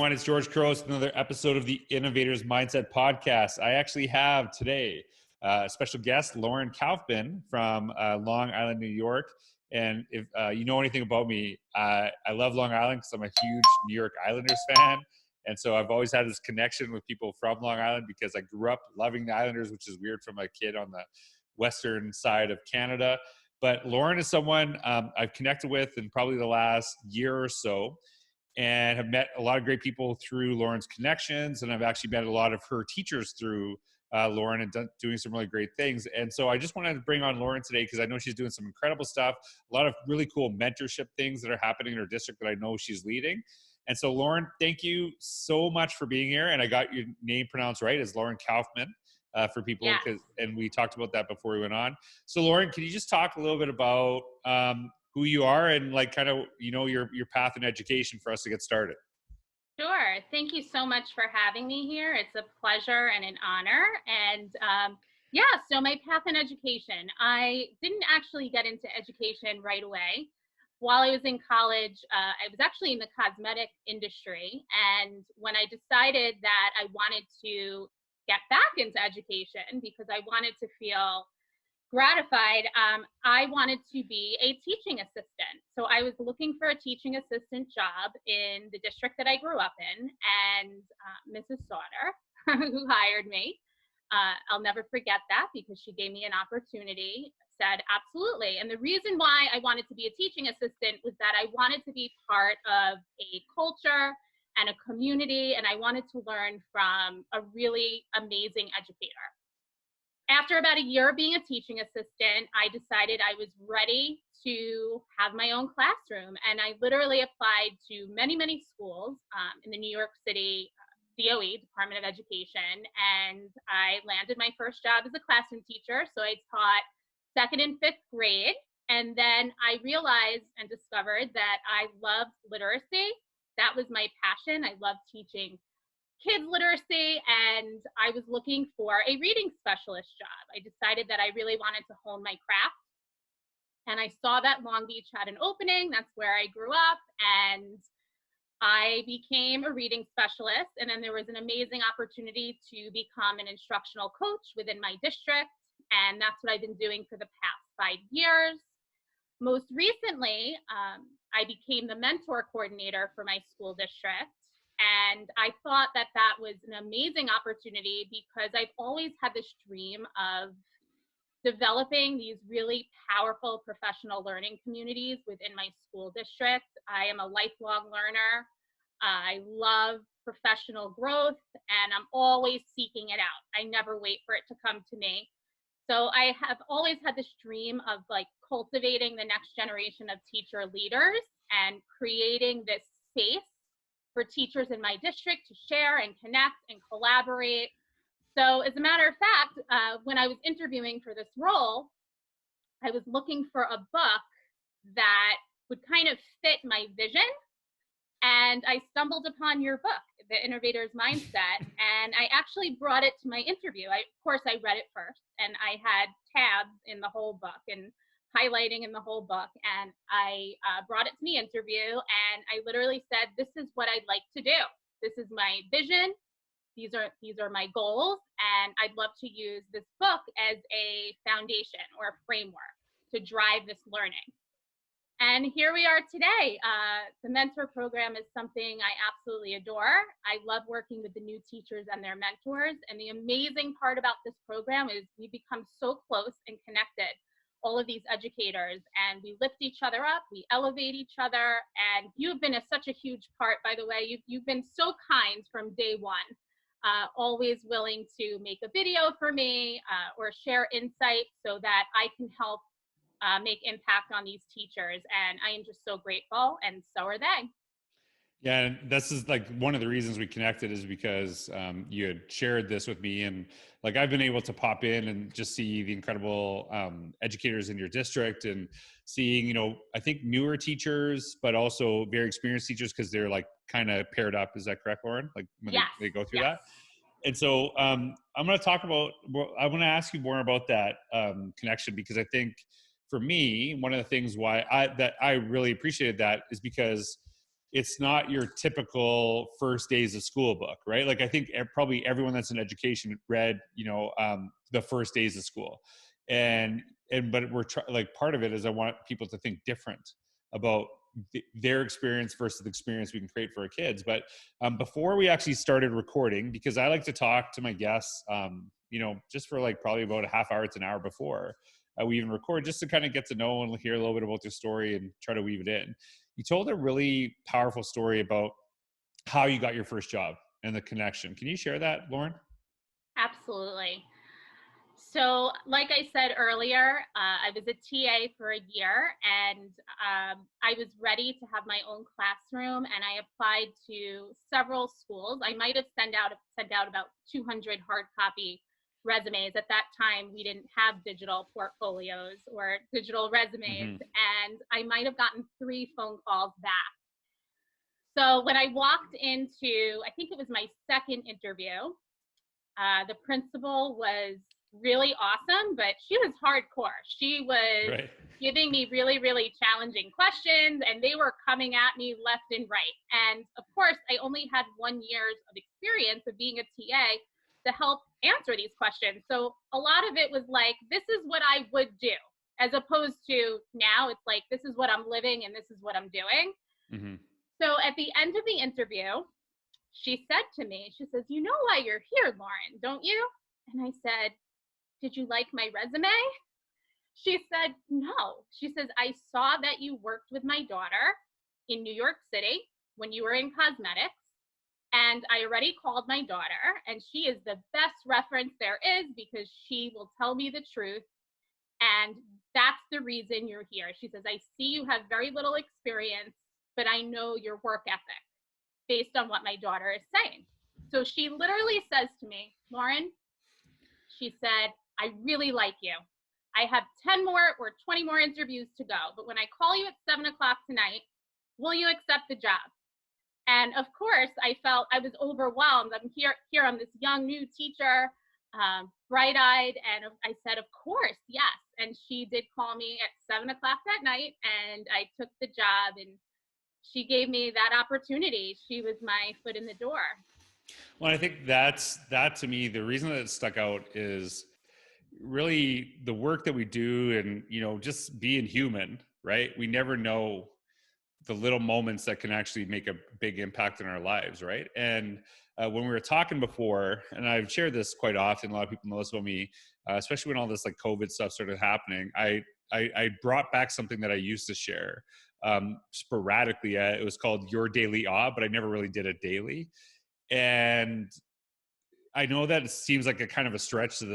everyone. It's George Couros, another episode of the Innovators Mindset Podcast. I actually have today a special guest, Lauren Kaufman from Long Island, New York. And if you know anything about me, I love Long Island because I'm a huge New York Islanders fan. And so I've always had this connection with people from Long Island because I grew up loving the Islanders, which is weird from a kid on the western side of Canada. But Lauren is someone I've connected with in probably the last year or so, and have met a lot of great people through Lauren's connections. And I've actually met a lot of her teachers through Lauren and doing some really great things. And so I just wanted to bring on Lauren today because I know she's doing some incredible stuff, a lot of really cool mentorship things that are happening in her district that I know she's leading. And so Lauren, thank you so much for being here. And I got your name pronounced right as Lauren Kaufman for people, and we talked about that before we went on. So Lauren, can you just talk a little bit about who you are and like kind of, you know, your path in education for us to get started? Sure. Thank you so much for having me here. It's a pleasure and an honor. And so my path in education, I didn't actually get into education right away. While I was in college, I was actually in the cosmetic industry. And when I decided that I wanted to get back into education because I wanted to feel gratified, I wanted to be a teaching assistant. So I was looking for a teaching assistant job in the district that I grew up in, and Mrs. Sauter, who hired me, I'll never forget that because she gave me an opportunity, said absolutely. And the reason why I wanted to be a teaching assistant was that I wanted to be part of a culture and a community, and I wanted to learn from a really amazing educator. After about a year of being a teaching assistant, I decided I was ready to have my own classroom. And I literally applied to many, many schools in the New York City DOE, Department of Education. And I landed my first job as a classroom teacher. So I taught 2nd and 5th grade. And then I realized and discovered that I loved literacy. That was my passion. I loved teaching kids literacy, and I was looking for a reading specialist job. I decided that I really wanted to hone my craft, and I saw that Long Beach had an opening. That's where I grew up, and I became a reading specialist. And then there was an amazing opportunity to become an instructional coach within my district, and that's what I've been doing for the past 5 years. Most recently, I became the mentor coordinator for my school district. And I thought that that was an amazing opportunity because I've always had this dream of developing these really powerful professional learning communities within my school district. I am a lifelong learner. I love professional growth, and I'm always seeking it out. I never wait for it to come to me. So I have always had this dream of like cultivating the next generation of teacher leaders and creating this space for teachers in my district to share and connect and collaborate. So as a matter of fact, when I was interviewing for this role, I was looking for a book that would kind of fit my vision. And I stumbled upon your book, The Innovator's Mindset, and I actually brought it to my interview. Of course, I read it first, and I had tabs in the whole book and highlighting in the whole book, and I brought it to the interview, and I literally said, this is what I'd like to do. This is my vision. These are my goals, and I'd love to use this book as a foundation or a framework to drive this learning. And here we are today. The mentor program is something I absolutely adore. I love working with the new teachers and their mentors, and the amazing part about this program is we become so close and connected, all of these educators, and we lift each other up, we elevate each other, and you've been such a huge part, by the way. You've been so kind from day one, always willing to make a video for me or share insights so that I can help make impact on these teachers, and I am just so grateful, and so are they. Yeah, and this is like one of the reasons we connected is because you had shared this with me, and like I've been able to pop in and just see the incredible educators in your district, and seeing, you know, I think newer teachers, but also very experienced teachers because they're like kind of paired up. Is that correct, Lauren? Like when they go through that. And so I'm going to talk about. I want to ask you more about that connection, because I think for me, one of the things why I really appreciated that is because it's not your typical first days of school book, right? Like I think probably everyone that's in education read, the first days of school, and but like part of it is I want people to think different about their experience versus the experience we can create for our kids. But before we actually started recording, because I like to talk to my guests, just for like probably about a half hour to an hour before we even record, just to kind of get to know and hear a little bit about their story and try to weave it in. You told a really powerful story about how you got your first job and the connection. Can you share that, Lauren? Absolutely. So, like I said earlier, I was a TA for a year, and I was ready to have my own classroom, and I applied to several schools. I might have sent out about 200 hard copy resumes. At that time, we didn't have digital portfolios or digital resumes, and I might have gotten 3 phone calls back. So when I walked into, I think it was my second interview, the principal was really awesome, but she was hardcore. She was giving me really, really challenging questions, and they were coming at me left and right. And of course, I only had 1 year of experience of being a TA to help answer these questions. So a lot of it was like, this is what I would do, as opposed to now it's like, this is what I'm living and this is what I'm doing. So at the end of the interview, she said to me, she says, "You know why you're here, Lauren, don't you?" And I said, "Did you like my resume?" She said, "No." She says, "I saw that you worked with my daughter in New York City when you were in cosmetics. And I already called my daughter, and she is the best reference there is because she will tell me the truth. And that's the reason you're here." She says, "I see you have very little experience, but I know your work ethic based on what my daughter is saying." So she literally says to me, "Lauren," she said, "I really like you. I have 10 more or 20 more interviews to go, but when I call you at 7:00 tonight, will you accept the job?" And of course, I felt I was overwhelmed. I'm here, I'm this young new teacher, bright-eyed, and I said, "Of course, yes." And she did call me at 7:00 that night, and I took the job, and she gave me that opportunity. She was my foot in the door. Well, I think that to me, the reason that it stuck out is really the work that we do, and just being human, right? We never know the little moments that can actually make a big impact in our lives, right? And when we were talking before, and I've shared this quite often, a lot of people know this about me, especially when all this like COVID stuff started happening. I brought back something that I used to share sporadically. It was called Your Daily Awe, but I never really did it daily. And I know that it seems like a kind of a stretch to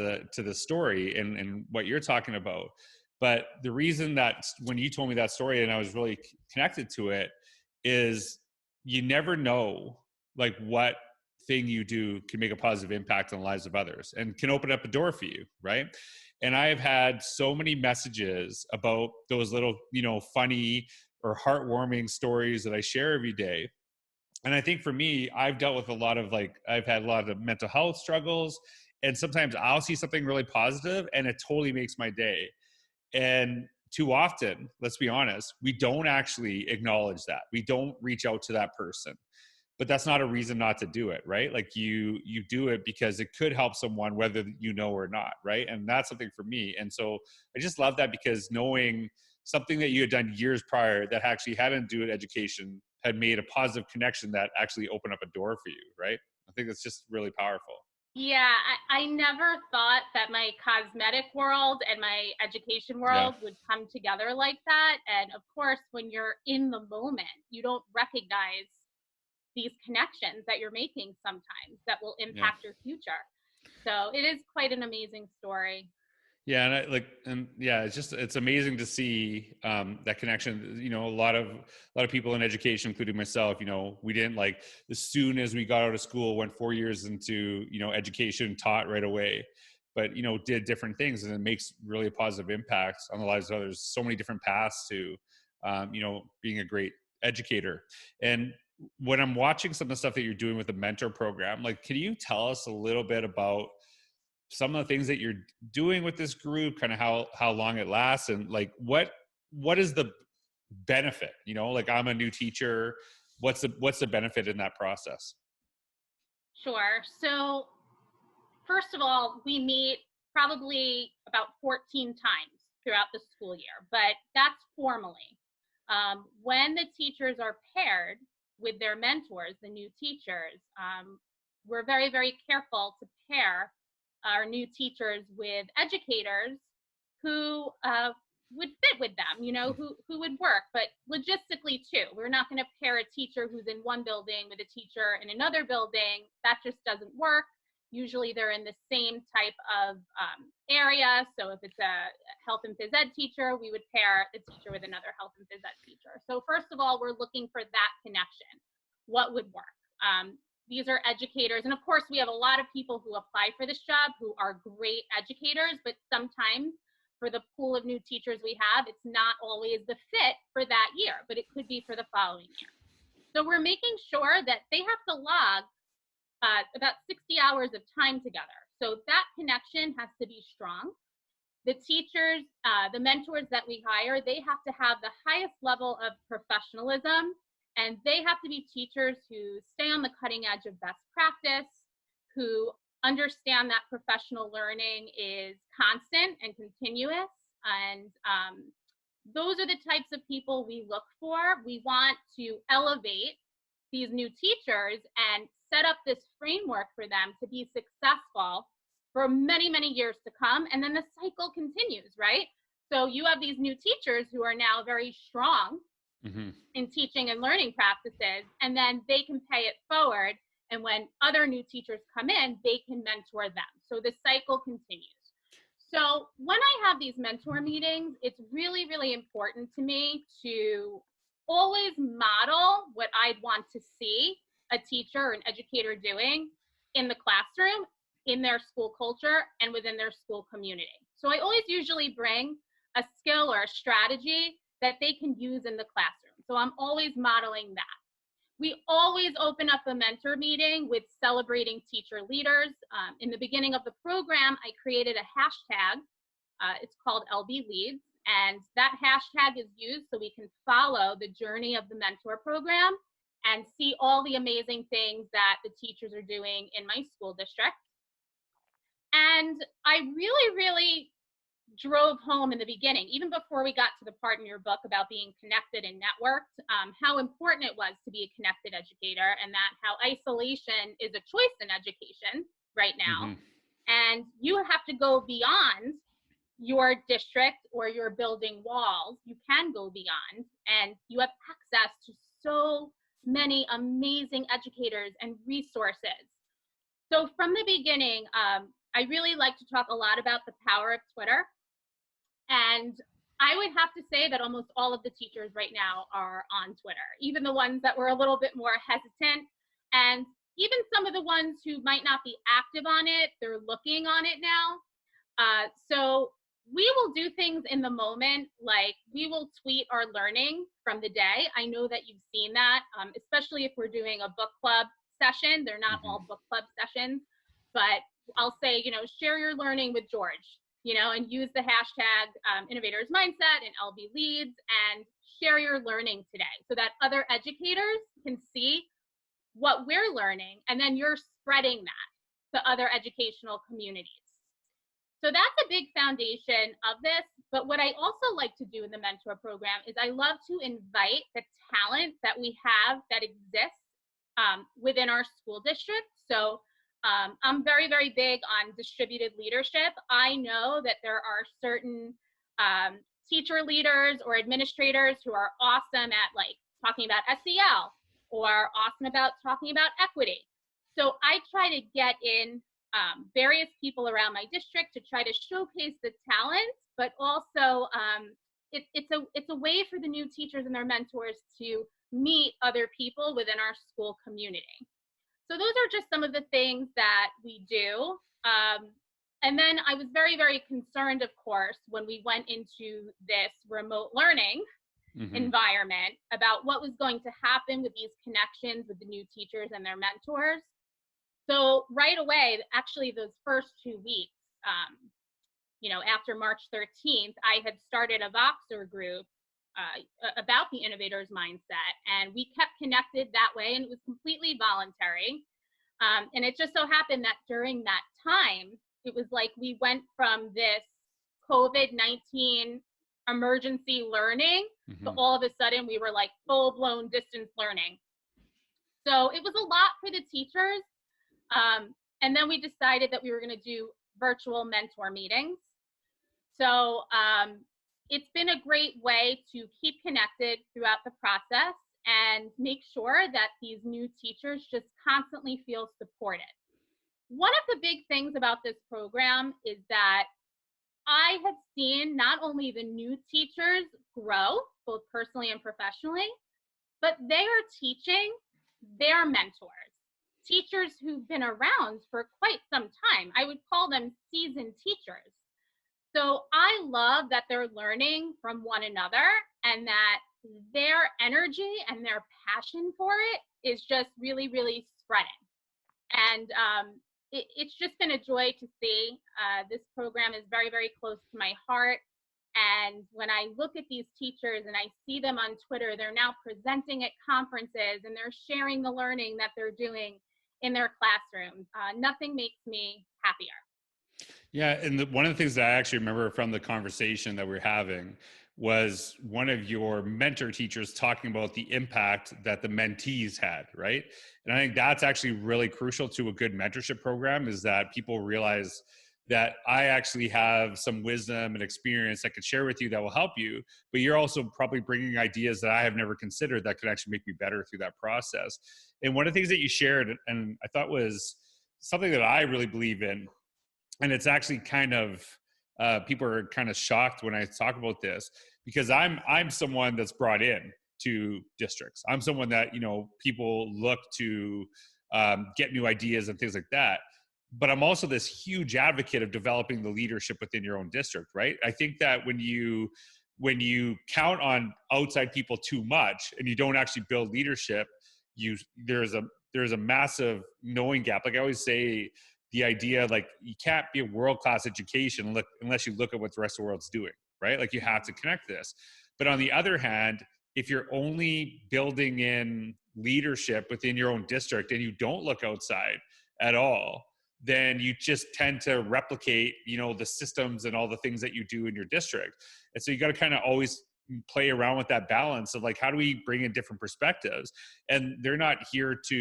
the story and what you're talking about. But the reason that when you told me that story and I was really connected to it is you never know like what thing you do can make a positive impact on the lives of others and can open up a door for you, right? And I have had so many messages about those little, funny or heartwarming stories that I share every day. And I think for me, I've dealt with I've had a lot of mental health struggles, and sometimes I'll see something really positive and it totally makes my day. And too often, let's be honest, we don't actually acknowledge that. We don't reach out to that person. But that's not a reason not to do it, right? Like you do it because it could help someone, whether you know or not, right? And that's something for me. And so I just love that, because knowing something that you had done years prior that actually hadn't to do with education had made a positive connection that actually opened up a door for you, right? I think that's just really powerful. Yeah, I never thought that my cosmetic world and my education world would come together like that. And of course, when you're in the moment, you don't recognize these connections that you're making sometimes that will impact your future. So it is quite an amazing story. Yeah, and it's amazing to see that connection. A lot of people in education, including myself, we didn't as soon as we got out of school, went 4 years into education, taught right away, but did different things, and it makes really a positive impact on the lives of others. So many different paths to being a great educator. And when I'm watching some of the stuff that you're doing with the mentor program, can you tell us a little bit about some of the things that you're doing with this group, kind of how long it lasts, and what is the benefit? I'm a new teacher. what's the benefit in that process? Sure. So first of all, we meet probably about 14 times throughout the school year, but that's formally. When the teachers are paired with their mentors, the new teachers, we're very, very careful to pair our new teachers with educators who would fit with them, who would work, but logistically too. We're not going to pair a teacher who's in one building with a teacher in another building. That just doesn't work. Usually they're in the same type of area. So if it's a health and phys ed teacher, we would pair the teacher with another health and phys ed teacher. So first of all, we're looking for that connection. What would work? These are educators. And of course, we have a lot of people who apply for this job who are great educators, but sometimes for the pool of new teachers we have, it's not always the fit for that year, but it could be for the following year. So we're making sure that they have to log about 60 hours of time together. So that connection has to be strong. The teachers, the mentors that we hire, they have to have the highest level of professionalism, and they have to be teachers who stay on the cutting edge of best practice, who understand that professional learning is constant and continuous. And those are the types of people we look for. We want to elevate these new teachers and set up this framework for them to be successful for many, many years to come. And then the cycle continues, right? So you have these new teachers who are now very strong in teaching and learning practices, and then they can pay it forward. And when other new teachers come in, they can mentor them. So the cycle continues. So when I have these mentor meetings, it's really, really important to me to always model what I'd want to see a teacher or an educator doing in the classroom, in their school culture, and within their school community. So I always usually bring a skill or a strategy that they can use in the classroom. So I'm always modeling that. We always open up a mentor meeting with celebrating teacher leaders. In the beginning of the program, I created a hashtag. It's called LB Leads. And that hashtag is used so we can follow the journey of the mentor program and see all the amazing things that the teachers are doing in my school district. And I really, really drove home in the beginning, even before we got to the part in your book about being connected and networked, how important it was to be a connected educator, and that how isolation is a choice in education right now. And you have to go beyond your district or your building walls. You can go beyond, and you have access to so many amazing educators and resources. So from the beginning, I really like to talk a lot about the power of Twitter. And I would have to say that almost all of the teachers right now are on Twitter, even the ones that were a little bit more hesitant. And even some of the ones who might not be active on it, they're looking on it now. So we will do things in the moment, like we will tweet our learning from the day. I know that you've seen that, especially if we're doing a book club session. They're not all book club sessions, but I'll say, share your learning with George, and use the hashtag Innovators Mindset and LB Leads and share your learning today so that other educators can see what we're learning, and then you're spreading that to other educational communities. So that's a big foundation of this. But what I also like to do in the mentor program is I love to invite the talent that we have that exists within our school district. So I'm very, very big on distributed leadership. I know that there are certain teacher leaders or administrators who are awesome at talking about SEL or awesome about talking about equity. So I try to get in various people around my district to try to showcase the talent, but also it's a way for the new teachers and their mentors to meet other people within our school community. So those are just some of the things that we do. And then I was very, very concerned, of course, when we went into this remote learning environment about what was going to happen with these connections with the new teachers and their mentors. So right away, actually those first 2 weeks, after March 13th, I had started a Voxer group about the innovator's mindset. And we kept connected that way, and it was completely voluntary. And it just so happened that during that time, it was like we went from this COVID-19 emergency learning to all of a sudden we were like full-blown distance learning. So it was a lot for the teachers. And then we decided that we were going to do virtual mentor meetings. So it's been a great way to keep connected throughout the process and make sure that these new teachers just constantly feel supported. One of the big things about this program is that I have seen not only the new teachers grow, both personally and professionally, but they are teaching their mentors, teachers who've been around for quite some time. I would call them seasoned teachers. So I love that they're learning from one another and that their energy and their passion for it is just really, really spreading. And it's just been a joy to see. This program is very, very close to my heart. And when I look at these teachers and I see them on Twitter, they're now presenting at conferences and they're sharing the learning that they're doing in their classrooms. Nothing makes me happier. Yeah, and one of the things that I actually remember from the conversation that we're having was one of your mentor teachers talking about the impact that the mentees had, right? And I think that's actually really crucial to a good mentorship program, is that people realize that I actually have some wisdom and experience I could share with you that will help you, but you're also probably bringing ideas that I have never considered that could actually make me better through that process. And one of the things that you shared, and I thought was something that I really believe in, and it's actually kind of people are kind of shocked when I talk about this, because I'm someone that's brought in to districts. I'm someone that, you know, people look to get new ideas and things like that. But I'm also this huge advocate of developing the leadership within your own district, right? I think that when you count on outside people too much and you don't actually build leadership, there's a massive knowing gap. Like I always say, the idea, like, you can't be a world-class education unless you look at what the rest of the world's doing, right? Like, you have to connect this. But on the other hand, if you're only building in leadership within your own district and you don't look outside at all, then you just tend to replicate, you know, the systems and all the things that you do in your district. And so you got to kind of always play around with that balance of like, how do we bring in different perspectives? And they're not here to,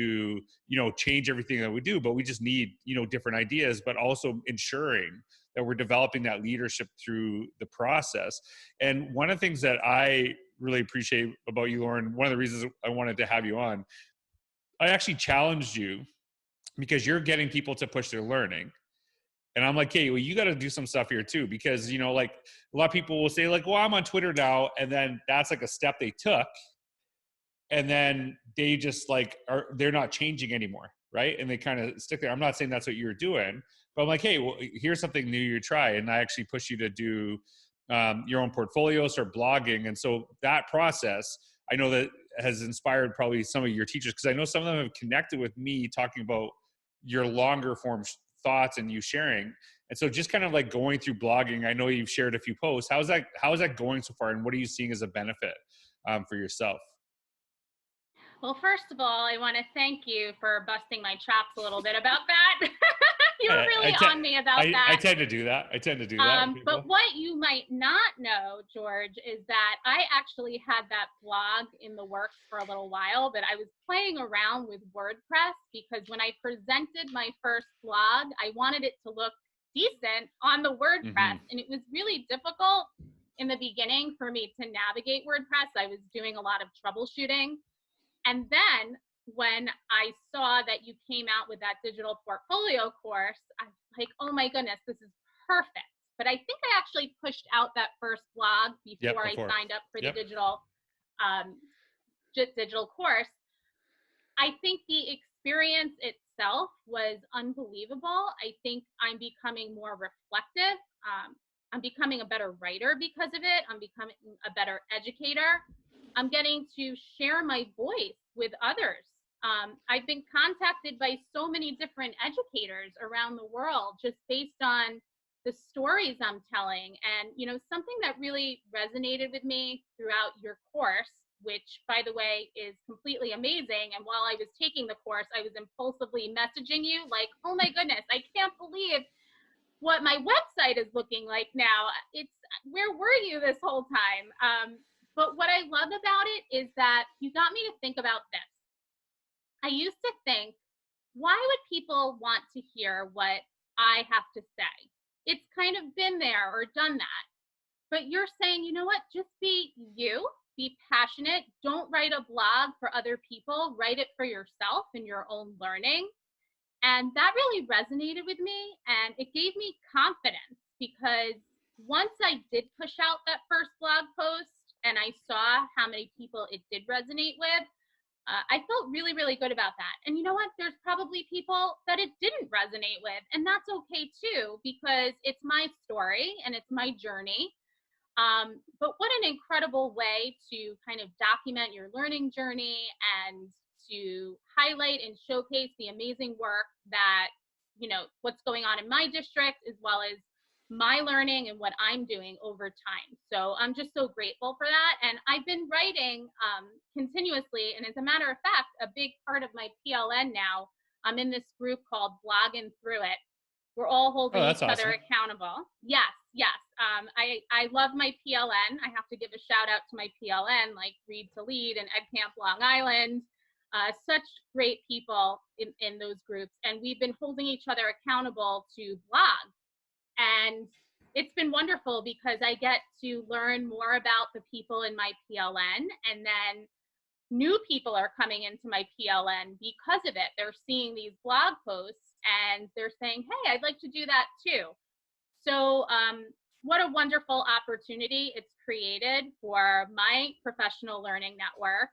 you know, change everything that we do, but we just need, you know, different ideas, but also ensuring that we're developing that leadership through the process. And one of the things that I really appreciate about you, Lauren, one of the reasons I wanted to have you on, I actually challenged you because you're getting people to push their learning. And I'm like, hey, well, you got to do some stuff here too, because, you know, like a lot of people will say like, well, I'm on Twitter now. And then that's like a step they took. And then they just like, they're not changing anymore. Right. And they kind of stick there. I'm not saying that's what you're doing, but I'm like, hey, well, here's something new you try. And I actually push you to do your own portfolio, start blogging. And so that process, I know that has inspired probably some of your teachers, because I know some of them have connected with me talking about your longer form thoughts and you sharing. And so just kind of like going through blogging, I know you've shared a few posts. How is that going so far? And what are you seeing as a benefit for yourself? Well, first of all, I want to thank you for busting my chops a little bit about that. You were really on me about that. I tend to do that. But what you might not know, George, is that I actually had that blog in the works for a little while, but I was playing around with WordPress because when I presented my first blog, I wanted it to look decent on the WordPress. And it was really difficult in the beginning for me to navigate WordPress. I was doing a lot of troubleshooting. And then when I saw that you came out with that digital portfolio course, I was like, oh my goodness, this is perfect. But I think I actually pushed out that first blog before I signed up for the digital course. I think the experience itself was unbelievable. I think I'm becoming more reflective. I'm becoming a better writer because of it. I'm becoming a better educator. I'm getting to share my voice with others. I've been contacted by so many different educators around the world just based on the stories I'm telling. And, you know, something that really resonated with me throughout your course, which, by the way, is completely amazing. And while I was taking the course, I was impulsively messaging you like, oh my goodness, I can't believe what my website is looking like now. It's, where were you this whole time? But what I love about it is that you got me to think about this. I used to think, why would people want to hear what I have to say? It's kind of been there or done that. But you're saying, you know what, just be you, be passionate. Don't write a blog for other people, write it for yourself and your own learning. And that really resonated with me, and it gave me confidence, because once I did push out that first blog post and I saw how many people it did resonate with, I felt really, really good about that. And you know what? There's probably people that it didn't resonate with, and that's okay too, because it's my story and it's my journey. But what an incredible way to kind of document your learning journey and to highlight and showcase the amazing work that, you know, what's going on in my district, as well as my learning and what I'm doing over time. So I'm just so grateful for that. And I've been writing continuously. And as a matter of fact, a big part of my PLN now, I'm in this group called Blogging Through It. We're all holding each other accountable. Yes, yes. I love my PLN. I have to give a shout out to my PLN, like Read to Lead and Ed Camp Long Island. Such great people in those groups. And we've been holding each other accountable to blog. And it's been wonderful because I get to learn more about the people in my PLN, and then new people are coming into my PLN because of it. They're seeing these blog posts and they're saying, hey, I'd like to do that too. So what a wonderful opportunity it's created for my professional learning network,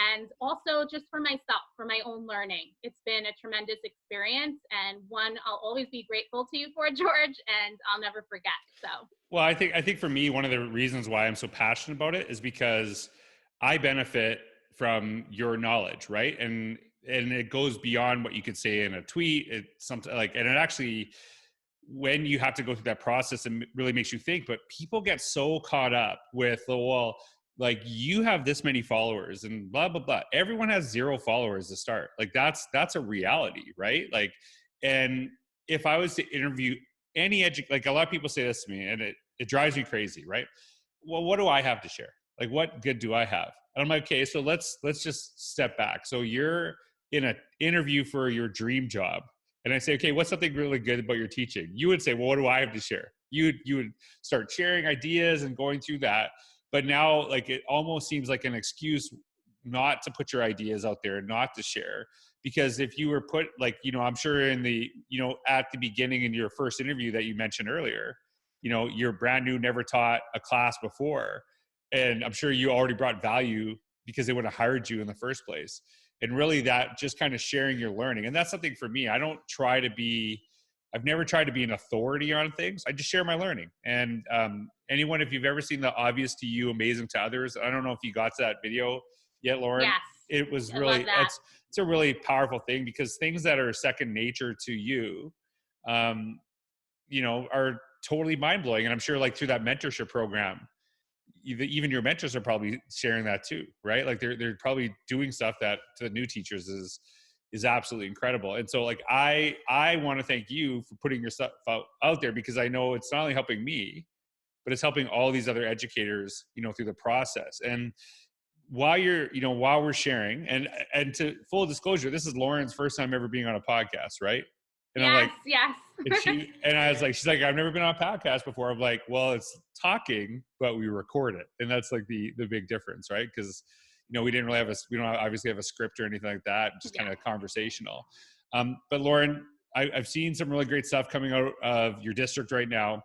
and also just for myself, for my own learning. It's been a tremendous experience, and one I'll always be grateful to you for, George, and I'll never forget. So, well, I think for me, one of the reasons why I'm so passionate about it is because I benefit from your knowledge, right? And it goes beyond what you could say in a tweet. It's something like, and it actually, when you have to go through that process, it really makes you think. But people get so caught up with the, well, like, you have this many followers and blah blah blah. Everyone has 0 followers to start. Like, that's a reality, right? Like, and if I was to interview any like, a lot of people say this to me, and it drives me crazy, right? Well, what do I have to share? Like, what good do I have? And I'm like, okay, so let's just step back. So you're in an interview for your dream job, and I say, okay, what's something really good about your teaching? You would say, well, what do I have to share? You would start sharing ideas and going through that. But now, like, it almost seems like an excuse not to put your ideas out there, not to share. Because if you were put, like, you know, I'm sure in the, you know, at the beginning in your first interview that you mentioned earlier, you know, you're brand new, never taught a class before. And I'm sure you already brought value because they would have hired you in the first place. And really, that just kind of sharing your learning. And that's something for me. I've never tried to be an authority on things. I just share my learning. And anyone, if you've ever seen the Obvious to You, Amazing to Others, I don't know if you got to that video yet, Lauren. yes. It was really, it's a really powerful thing, because things that are second nature to you, you know, are totally mind blowing. And I'm sure, like, through that mentorship program, even your mentors are probably sharing that too, right? Like, they're probably doing stuff that to the new teachers is absolutely incredible. And so, like, I want to thank you for putting your stuff out there, because I know it's not only helping me, but it's helping all these other educators, you know, through the process. And while we're sharing, and to full disclosure, this is Lauren's first time ever being on a podcast, right? And I'm like, yes. and I was like, she's like, I've never been on a podcast before. I'm like, well, it's talking, but we record it. And that's like the big difference, right? Because, you know, we don't obviously have a script or anything like that, just kind of conversational. But Lauren, I've seen some really great stuff coming out of your district right now.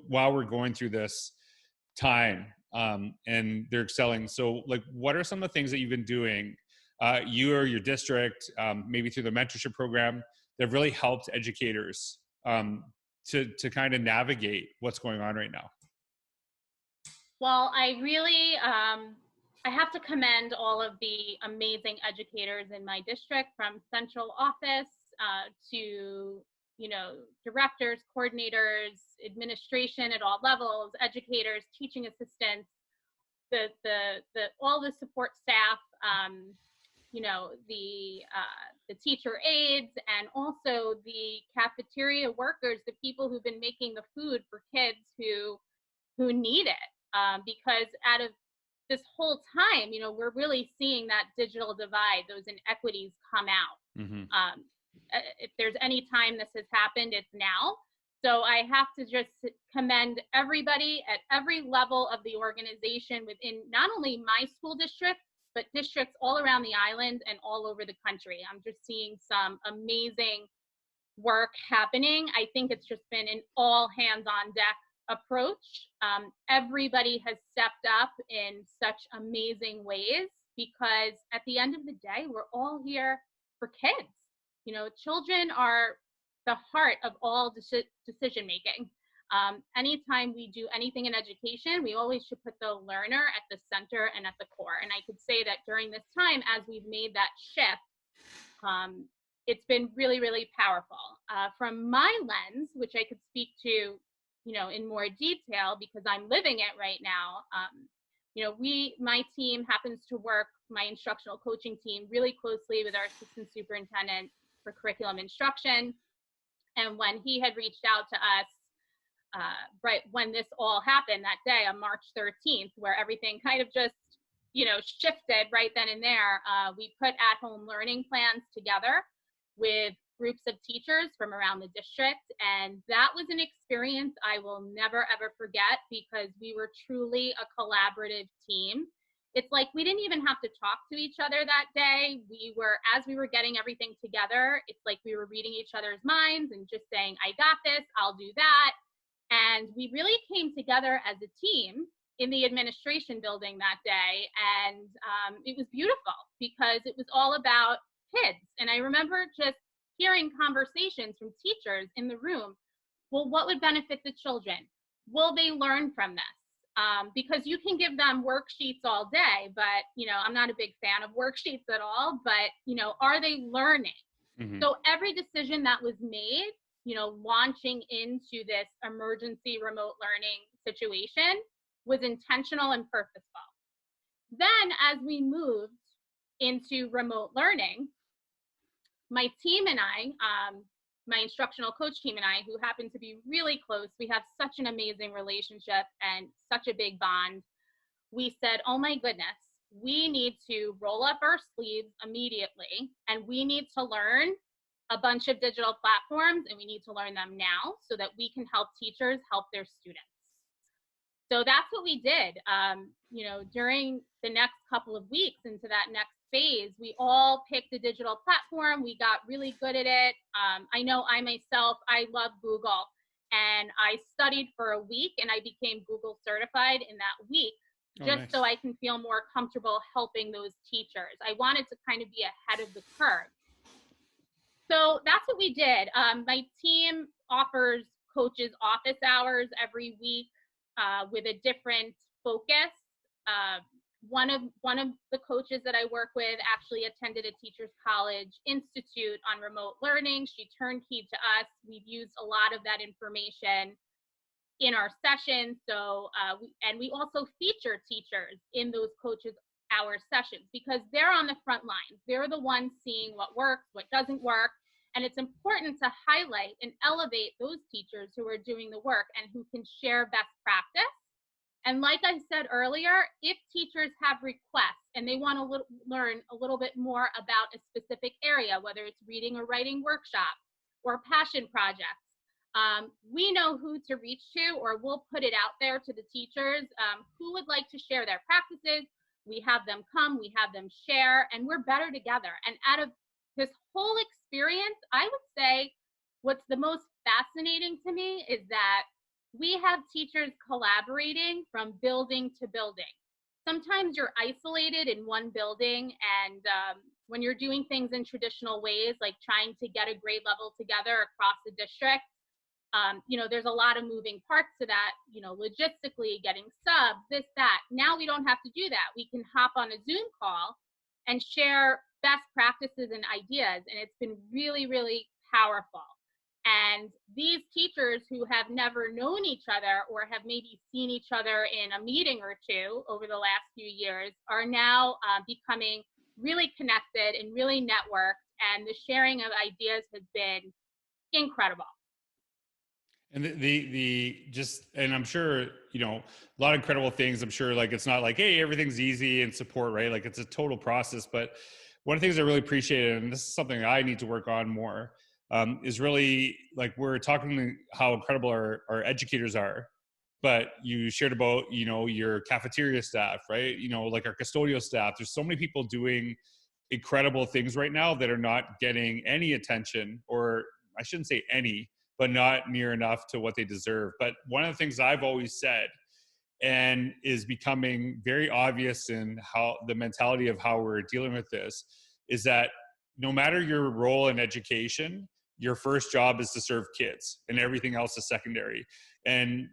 While we're going through this time, and they're excelling. So, like, what are some of the things that you've been doing, you or your district, maybe through the mentorship program, that have really helped educators to kind of navigate what's going on right now? Well, I really, I have to commend all of the amazing educators in my district, from central office to, directors, coordinators, administration at all levels, educators, teaching assistants, all the support staff, the teacher aides, and also the cafeteria workers, the people who've been making the food for kids who need it. Because out of this whole time, we're really seeing that digital divide, those inequities come out. Mm-hmm. If there's any time this has happened, it's now. So I have to just commend everybody at every level of the organization within not only my school district, but districts all around the island and all over the country. I'm just seeing some amazing work happening. I think it's just been an all hands on deck approach. Everybody has stepped up in such amazing ways, because at the end of the day, we're all here for kids. Children are the heart of all decision making. Anytime we do anything in education, we always should put the learner at the center and at the core. And I could say that during this time, as we've made that shift, it's been really, really powerful. From my lens, which I could speak to, in more detail because I'm living it right now. My team happens to work, my instructional coaching team, really closely with our assistant superintendent for curriculum instruction. And when he had reached out to us, right when this all happened that day on March 13th, where everything kind of just, shifted right then and there, we put at-home learning plans together with groups of teachers from around the district. And that was an experience I will never, ever forget, because we were truly a collaborative team. It's like we didn't even have to talk to each other that day. As we were getting everything together, it's like we were reading each other's minds and just saying, I got this, I'll do that. And we really came together as a team in the administration building that day. And it was beautiful because it was all about kids. And I remember just hearing conversations from teachers in the room. Well, what would benefit the children? Will they learn from this? Because you can give them worksheets all day, but, I'm not a big fan of worksheets at all, but, are they learning? Mm-hmm. So every decision that was made, launching into this emergency remote learning situation was intentional and purposeful. Then as we moved into remote learning, my team and I, my instructional coach team and I, who happen to be really close, we have such an amazing relationship and such a big bond. We said, oh my goodness, we need to roll up our sleeves immediately, and we need to learn a bunch of digital platforms, and we need to learn them now so that we can help teachers help their students. So that's what we did. During the next couple of weeks into that next phase, we all picked a digital platform. We got really good at it. I know I love Google, and I studied for a week and I became Google certified in that week, nice. So I can feel more comfortable helping those teachers. I wanted to kind of be ahead of the curve. So that's what we did. My team offers coaches office hours every week with a different focus. One of the coaches that I work with actually attended a Teachers College Institute on remote learning. She turnkeyed to us. We've used a lot of that information in our sessions. So, and we also feature teachers in those coaches hour sessions because they're on the front lines. They're the ones seeing what works, what doesn't work. And it's important to highlight and elevate those teachers who are doing the work and who can share best practice. And like I said earlier, if teachers have requests and they want to learn a little bit more about a specific area, whether it's reading or writing workshops or passion projects, we know who to reach to, or we'll put it out there to the teachers who would like to share their practices. We have them come, we have them share, and we're better together. And out of this whole experience, I would say what's the most fascinating to me is that we have teachers collaborating from building to building. Sometimes you're isolated in one building, and when you're doing things in traditional ways, like trying to get a grade level together across the district, there's a lot of moving parts to that, logistically, getting subs, this, that. Now we don't have to do that. We can hop on a Zoom call and share best practices and ideas, and it's been really, really powerful. And these teachers who have never known each other or have maybe seen each other in a meeting or two over the last few years are now becoming really connected and really networked. And the sharing of ideas has been incredible. And and I'm sure, a lot of incredible things. I'm sure like, it's not like, hey, everything's easy and support, right? Like it's a total process. But one of the things I really appreciated, and this is something I need to work on more, is really like, we're talking how incredible our educators are, but you shared about, your cafeteria staff, right? Like our custodial staff. There's so many people doing incredible things right now that are not getting any attention, or I shouldn't say any, but not near enough to what they deserve. But one of the things I've always said, and is becoming very obvious in how the mentality of how we're dealing with this, is that no matter your role in education, your first job is to serve kids and everything else is secondary. And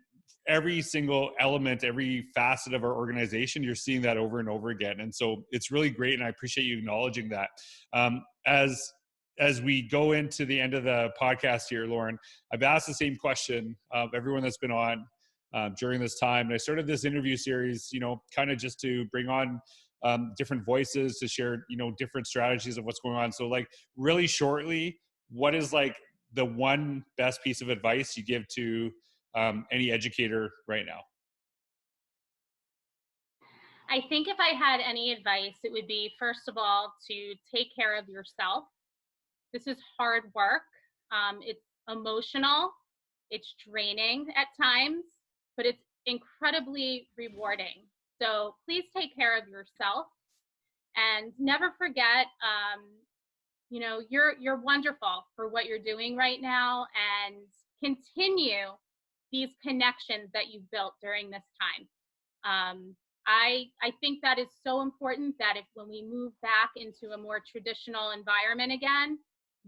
every single element, every facet of our organization, you're seeing that over and over again. And so it's really great. And I appreciate you acknowledging that. As we go into the end of the podcast here, Lauren, I've asked the same question of everyone that's been on during this time. And I started this interview series, kind of just to bring on different voices to share, different strategies of what's going on. So like really shortly, what is like the one best piece of advice you give to any educator right now? I think if I had any advice, it would be, first of all, to take care of yourself. This is hard work. It's emotional. It's draining at times, but it's incredibly rewarding. So please take care of yourself and never forget, you're wonderful for what you're doing right now, and continue these connections that you've built during this time. I think that is so important, that if when we move back into a more traditional environment again,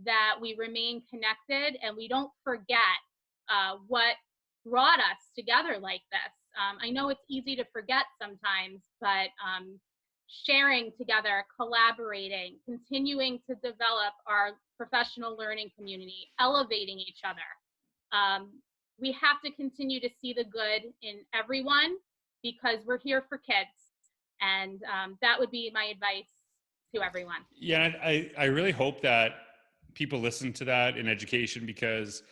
that we remain connected and we don't forget what brought us together like this. I know it's easy to forget sometimes, but sharing together, collaborating, continuing to develop our professional learning community, elevating each other. We have to continue to see the good in everyone, because we're here for kids. And that would be my advice to everyone. Yeah, I really hope that people listen to that in education, because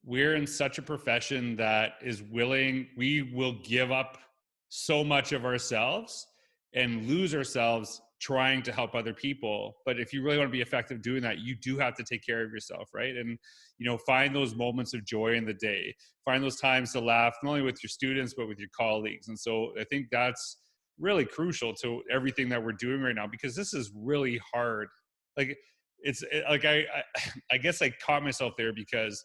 we're in such a profession that is willing, we will give up so much of ourselves and lose ourselves trying to help other people. But if you really want to be effective doing that, you do have to take care of yourself, right? And, find those moments of joy in the day, find those times to laugh, not only with your students, but with your colleagues. And so I think that's really crucial to everything that we're doing right now, because this is really hard. Like, it's like, I guess I caught myself there, because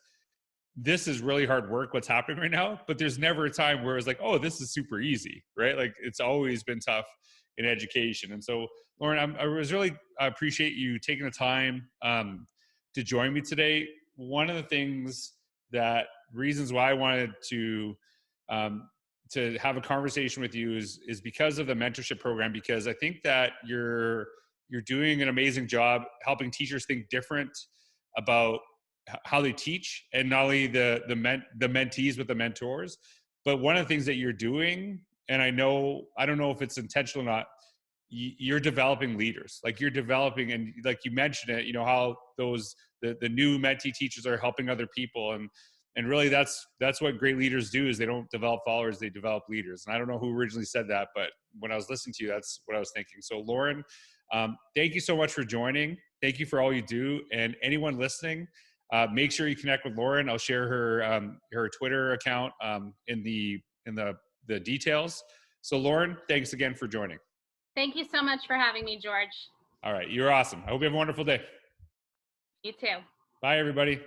this is really hard work, what's happening right now, but there's never a time where it's like, oh, this is super easy, right? Like, it's always been tough in education. And so, Lauren, I appreciate you taking the time to join me today. One of the reasons why I wanted to have a conversation with you is because of the mentorship program, because I think that you're doing an amazing job helping teachers think different about how they teach, and not only the mentees with the mentors, but one of the things that you're doing, and I don't know if it's intentional or not, you're developing leaders. Like, you're developing, and like you mentioned it, how the new mentee teachers are helping other people, and really that's what great leaders do, is they don't develop followers, they develop leaders. And I don't know who originally said that, but when I was listening to you, that's what I was thinking. So Lauren, thank you so much for joining. Thank you for all you do. And anyone listening, make sure you connect with Lauren. I'll share her Twitter account in the details. So Lauren, thanks again for joining. Thank you so much for having me, George. All right, you're awesome. I hope you have a wonderful day. You too. Bye, everybody.